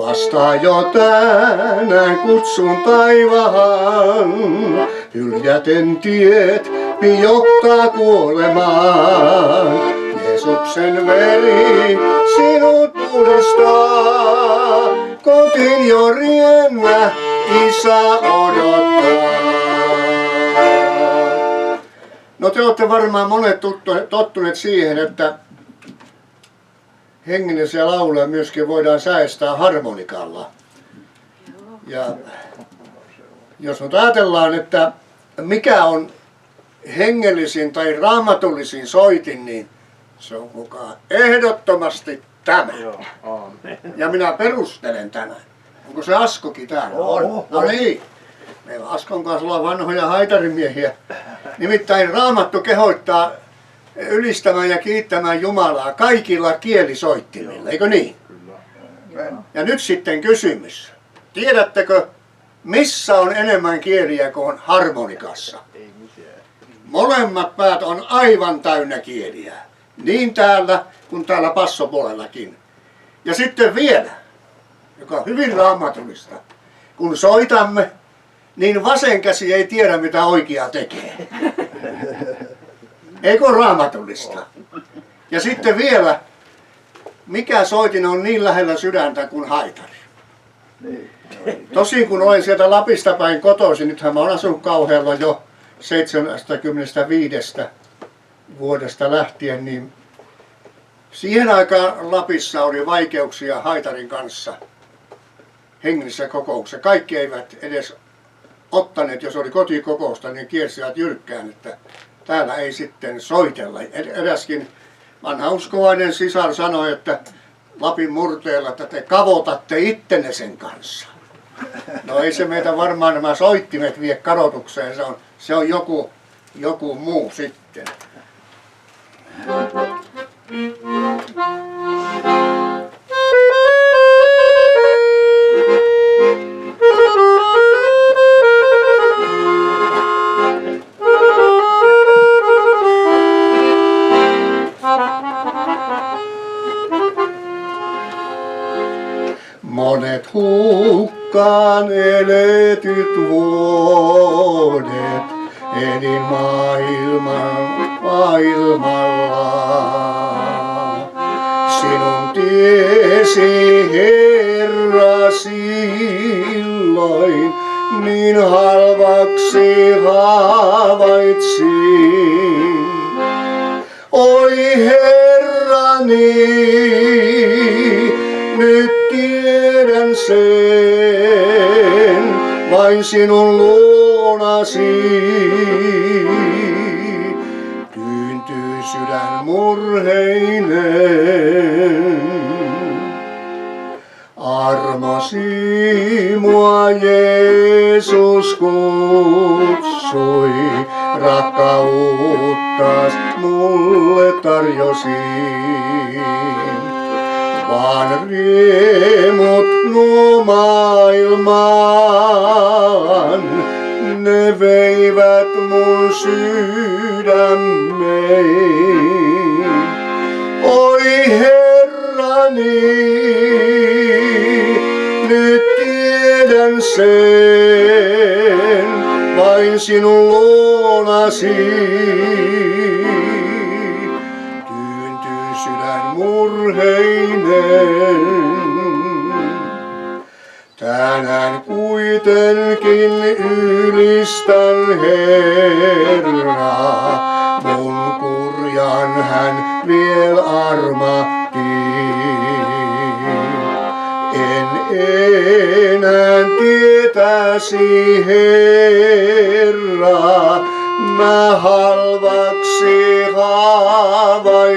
Vasta jo tänään kutsun taivaan, hyljäten tiet johtaa kuolemaan. Jeesuksen veri sinut puhdistaa, kotiin jo riennä Isä odottaa. No te olette varmaan monet tottuneet siihen, että hengellisiä lauluja myöskin voidaan säestää harmonikalla. Ja jos nyt ajatellaan, että mikä on hengellisin tai raamatullisin soitin, niin se on kukaan ehdottomasti tämä. Ja minä perustelen tämän. Onko se Askokin täällä? On. No niin. Meillä on Askon kanssa ollaan vanhoja haitarimiehiä. Nimittäin Raamattu kehottaa ylistämään ja kiittämään Jumalaa kaikilla kielisoittimilla, eikö niin? Kyllä. Ja nyt sitten kysymys. Tiedättekö, missä on enemmän kieliä kuin harmonikassa? Ei mitään. Molemmat päät on aivan täynnä kieliä. Niin täällä kuin täällä passopuolellakin. Ja sitten vielä, joka on hyvin raamatullista, kun soitamme, niin vasen käsi ei tiedä mitä oikea tekee. Eikö raamatullista? Ja sitten vielä, mikä soitin on niin lähellä sydäntä kuin haitari? Tosin kun olen sieltä Lapista päin kotoisin, nythän mä olen asunut Kauhealla jo 75 vuodesta lähtien, niin siihen aikaan Lapissa oli vaikeuksia haitarin kanssa hengellisessä kokouksessa. Kaikki eivät edes ottaneet, jos oli kotikokousta, niin kiersivät jyrkkään, että täällä ei sitten soitella. Eräskin vanha uskovainen sisar sanoi, että Lapin murteella, että te kavotatte ittenne sen kanssa. No ei se meitä varmaan nämä soittimet vie kadotukseen, se on joku muu sitten. Monet hukkaan eletyt vuodet elin maailmalla. Sinun tiesi Herra silloin niin halvaksi havaitsin. Oi Herrani, nyt tiedän sen, vain sinun luonasi. Tyyntyy sydän murheinen. Armosi mua Jeesus kutsui, rakkauttas mulle tarjosi. Vaan riemut nuo maailman, ne veivät mun sydämeen. Oi Herrani, nyt tiedän sen, vain sinun luonasi. Tyyntyy sydän murheinen. Tänään kuitenkin ylistän Herraa, mun kurjan hän viel armahti. En enää tietäisi Herraa, mä halvaksi havaitsen.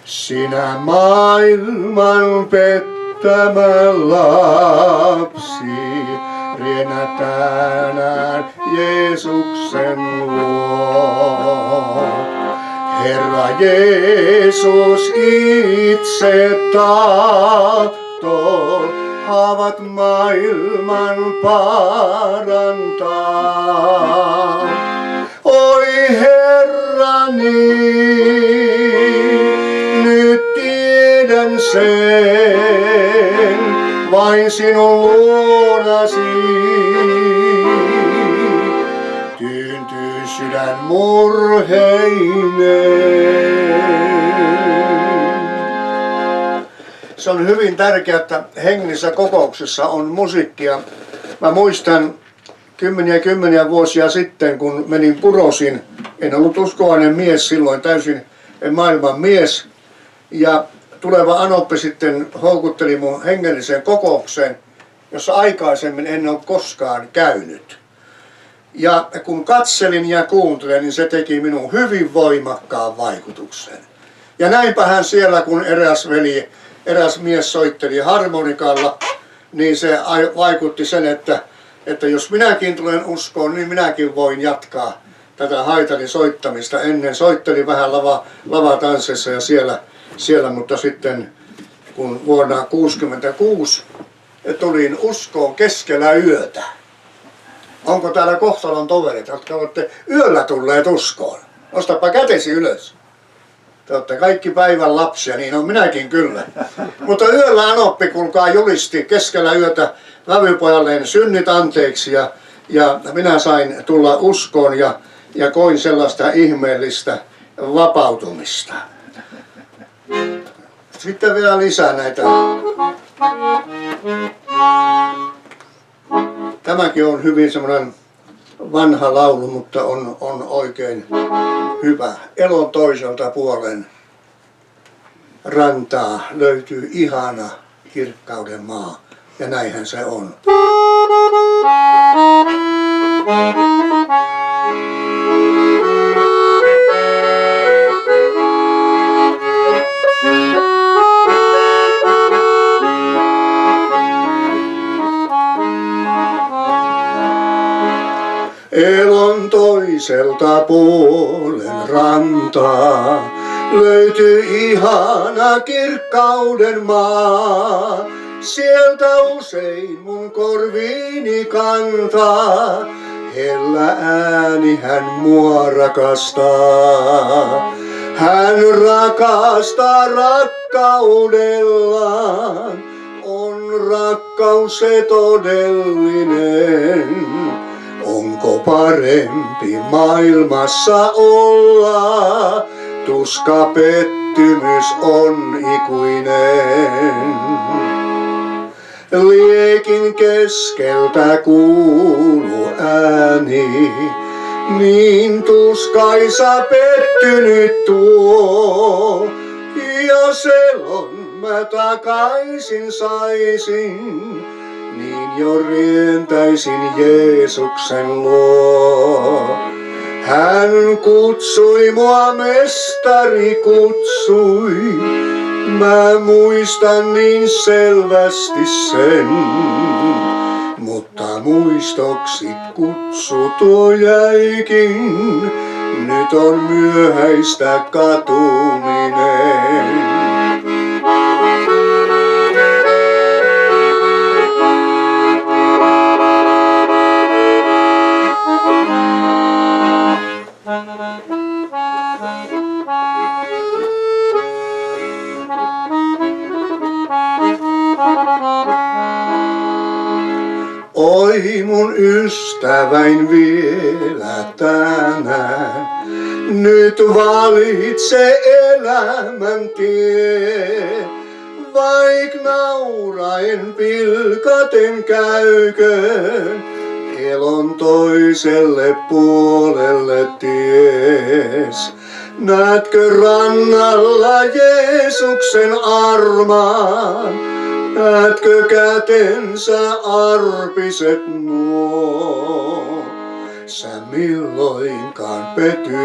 Sinä maailman pettämä lapsi, riennä tänään Jeesuksen luo. Herra Jeesus itse tahtoo haavat maailman parantaa. Oi Herrani, nyt tiedän sen, vain sinun luonasi tyyntyy sydän murheinen. Se on hyvin tärkeää, että hengellisissä kokouksissa on musiikkia. Mä muistan kymmeniä vuosia sitten, kun menin Purosin. En ollut uskovainen mies silloin, täysin maailman mies. Ja tuleva anoppi sitten houkutteli mun hengelliseen kokoukseen, jossa aikaisemmin en ole koskaan käynyt. Ja kun katselin ja kuuntelin, niin se teki minun hyvin voimakkaan vaikutuksen. Ja näinpähän siellä, kun eräs mies soitteli harmonikalla, niin se vaikutti sen, että jos minäkin tulen uskoon, niin minäkin voin jatkaa tätä haitarin soittamista. Ennen soittelin vähän lavatanssissa ja siellä, mutta sitten kun vuonna 1966 tulin uskoon keskellä yötä. Onko täällä kohtalon toverit, jotka olette yöllä tulleet uskoon? Nostapa kätesi ylös. Te olette kaikki päivän lapsia, niin on minäkin kyllä. Mutta yöllä anoppi, kuulkaa, julisti keskellä yötä vävypojalleen synnit anteeksi ja minä sain tulla uskoon ja koin sellaista ihmeellistä vapautumista. Sitten vielä lisää näitä. Tämäkin on hyvin semmoinen vanha laulu, mutta on oikein hyvä. Elon toiselta puolen rantaa löytyy ihana kirkkauden maa. Ja näinhän se on. Elon toiselta puolen rantaa löytyy ihana kirkkauden maa. Sieltä usein mun korviini kantaa, hellä ääni hän mua rakastaa. Hän rakastaa rakkaudellaan, on rakkaus se todellinen. Onko parempi maailmassa olla? Tuska pettymys on ikuinen. Liekin keskeltä kuulu ääni, niin tuskaisa pettynyt tuo. Jos elon mä takaisin saisin, niin jo rientäisin Jeesuksen luo. Hän kutsui mua, mestari kutsui, mä muistan niin selvästi sen. Mutta muistoksi kutsu tuo jäikin, nyt on myöhäistä katuminen. Oi mun ystäväin vielä tänään, nyt valitse elämän tie. Vaik nauraen pilkaten käyköön, elon toiselle puolelle ties. Näetkö rannalla Jeesuksen armaan? Näetkö kätensä arpiset nuo? Sä milloinkaan pety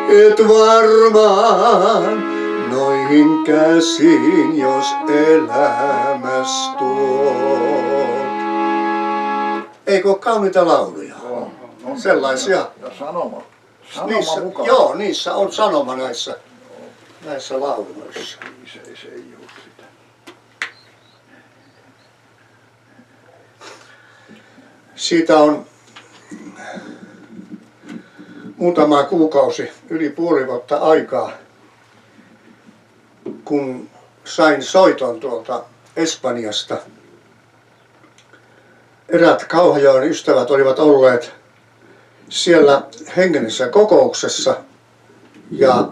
et varmaan noihin käsiin, jos elämäs tuot. Eikö ole kauniita lauluja? On Sellaisia. ja sanoma. Sanoma mukaan? Joo, niissä on sanoma näissä lauluissa. Se ei ole sitä. Siitä on muutama kuukausi, yli puoli vuotta aikaa, kun sain soiton tuolta Espanjasta. Eräät Kauhajoen ystävät olivat olleet siellä hengellisessä kokouksessa ja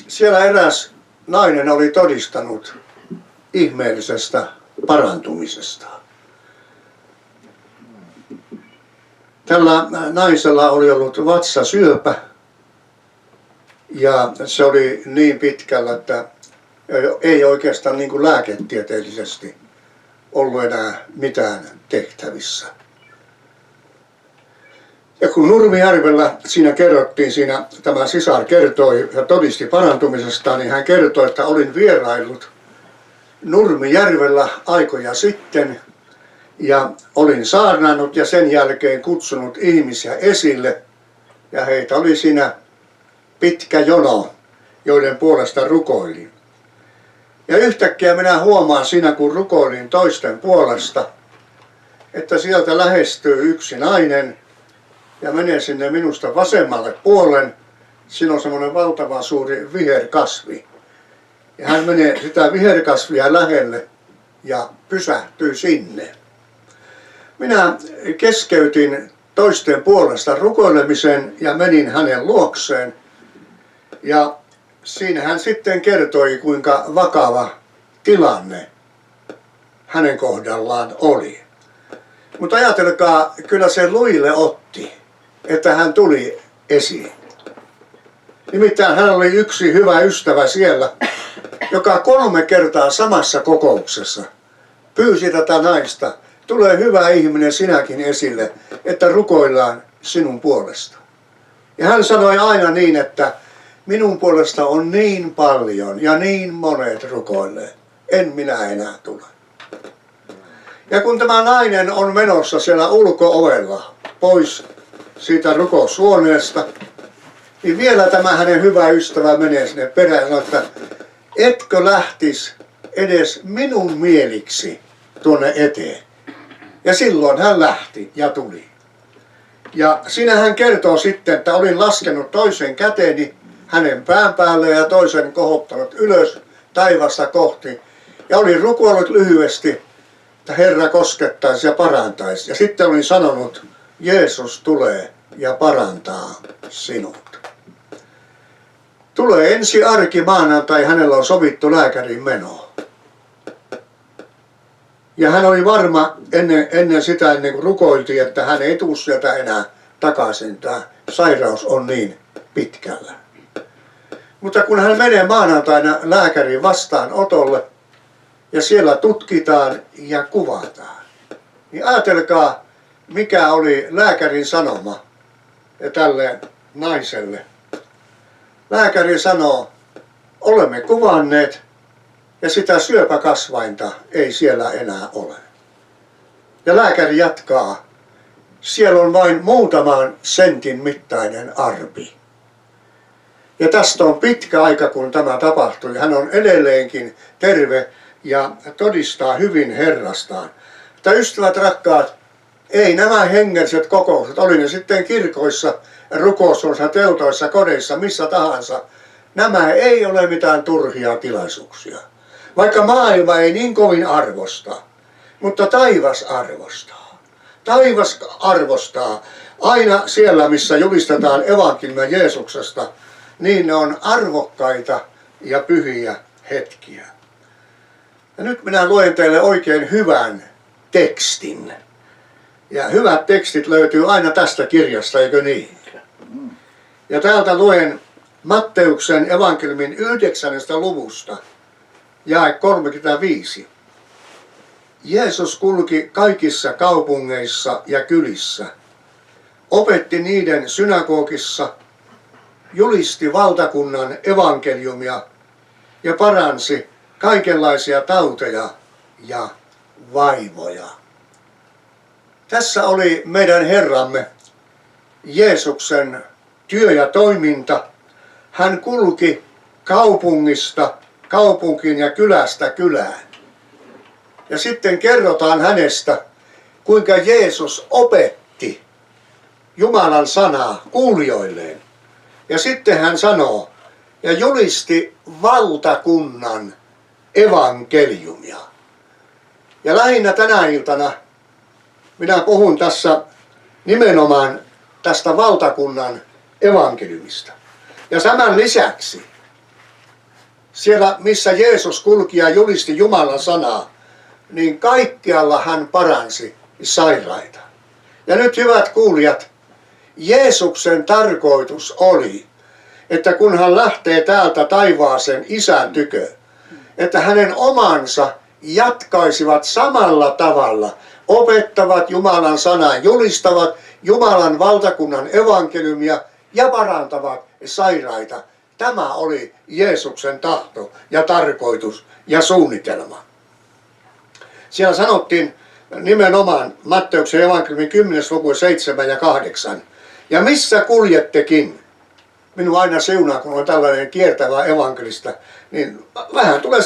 siellä eräs nainen oli todistanut ihmeellisestä parantumisesta. Tällä naisella oli ollut vatsasyöpä ja se oli niin pitkällä, että ei oikeastaan niin kuin lääketieteellisesti ollut enää mitään tehtävissä. Ja kun Nurmijärvellä siinä kerrottiin, tämä sisar kertoi ja todisti parantumisesta, niin hän kertoi, että olin vieraillut Nurmijärvellä aikoja sitten ja olin saarnannut ja sen jälkeen kutsunut ihmisiä esille ja heitä oli siinä pitkä jono, joiden puolesta rukoilin. Ja yhtäkkiä minä huomaan siinä, kun rukoilin toisten puolesta, että sieltä lähestyy yksi nainen ja menee sinne minusta vasemmalle puolen. Siinä on semmoinen valtava suuri viherkasvi. Ja hän menee sitä viherkasvia lähelle ja pysähtyy sinne. Minä keskeytin toisten puolesta rukoilemisen ja menin hänen luokseen. Ja siinä hän sitten kertoi, kuinka vakava tilanne hänen kohdallaan oli. Mutta ajatelkaa, kyllä se lujille otti, että hän tuli esiin. Nimittäin hän oli yksi hyvä ystävä siellä, joka 3 kertaa samassa kokouksessa pyysi tätä naista, tule hyvä ihminen sinäkin esille, että rukoillaan sinun puolesta. Ja hän sanoi aina niin, että minun puolesta on niin paljon ja niin monet rukoilee, en minä enää tule. Ja kun tämä nainen on menossa siellä ulko-ovella pois siitä rukoushuoneesta, niin vielä tämä hänen hyvä ystävä menee sinne perään ja sanoo, että etkö lähtis edes minun mieliksi tuonne eteen. Ja silloin hän lähti ja tuli. Ja siinä hän kertoo sitten, että olin laskenut toisen käteni hänen pään päälle ja toisen kohottanut ylös taivasta kohti. Ja olin rukoillut lyhyesti, että Herra koskettaisi ja parantaisi. Ja sitten olin sanonut, Jeesus tulee ja parantaa sinut. Tulee ensi arkimaanantai, hänellä on sovittu lääkärin menoa. Ja hän oli varma ennen sitä, ennen kuin rukoiltiin, että hän ei tule sieltä enää takaisin. Tämä sairaus on niin pitkällä. Mutta kun hän menee maanantaina lääkärin vastaanotolle ja siellä tutkitaan ja kuvataan, niin ajatelkaa, mikä oli lääkärin sanoma tälle naiselle. Lääkäri sanoo, olemme kuvanneet ja sitä syöpäkasvainta ei siellä enää ole. Ja lääkäri jatkaa, siellä on vain muutaman sentin mittainen arpi. Ja tästä on pitkä aika, kun tämä tapahtui. Hän on edelleenkin terve ja todistaa hyvin Herrastaan. Mutta ystävät rakkaat, ei nämä hengelliset kokoukset, oli ne sitten kirkoissa, rukoushuoneissa, teltoissa, kodeissa, missä tahansa, nämä ei ole mitään turhia tilaisuuksia. Vaikka maailma ei niin kovin arvosta, mutta taivas arvostaa. Taivas arvostaa aina siellä, missä julistetaan evankeliumia Jeesuksesta, niin ne on arvokkaita ja pyhiä hetkiä. Ja nyt minä luen teille oikein hyvän tekstin. Ja hyvät tekstit löytyy aina tästä kirjasta, eikö niin? Ja täältä luen Matteuksen evankeliumin 9. luvusta, jae 35. Jeesus kulki kaikissa kaupungeissa ja kylissä, opetti niiden synagogissa, julisti valtakunnan evankeliumia ja paransi kaikenlaisia tauteja ja vaivoja. Tässä oli meidän Herramme Jeesuksen työ ja toiminta. Hän kulki kaupungista kaupunkiin ja kylästä kylään. Ja sitten kerrotaan hänestä, kuinka Jeesus opetti Jumalan sanaa kuulijoilleen. Ja sitten hän sanoo ja julisti valtakunnan evankeliumia. Ja lähinnä tänä iltana minä puhun tässä nimenomaan tästä valtakunnan evankeliumista. Ja tämän lisäksi siellä missä Jeesus kulki ja julisti Jumalan sanaa, niin kaikkialla hän paransi sairaita. Ja nyt hyvät kuulijat, Jeesuksen tarkoitus oli, että kun hän lähtee täältä taivaaseen Isän tykö, että hänen omansa jatkaisivat samalla tavalla, opettavat Jumalan sanaa, julistavat Jumalan valtakunnan evankeliumia ja parantavat sairaita. Tämä oli Jeesuksen tahto ja tarkoitus ja suunnitelma. Siellä sanottiin nimenomaan Matteuksen evankeliumin 10. luku 7 ja 8. Ja missä kuljettekin? Minun aina siunaa, kun on tällainen kiertävä evankelista, niin vähän tulee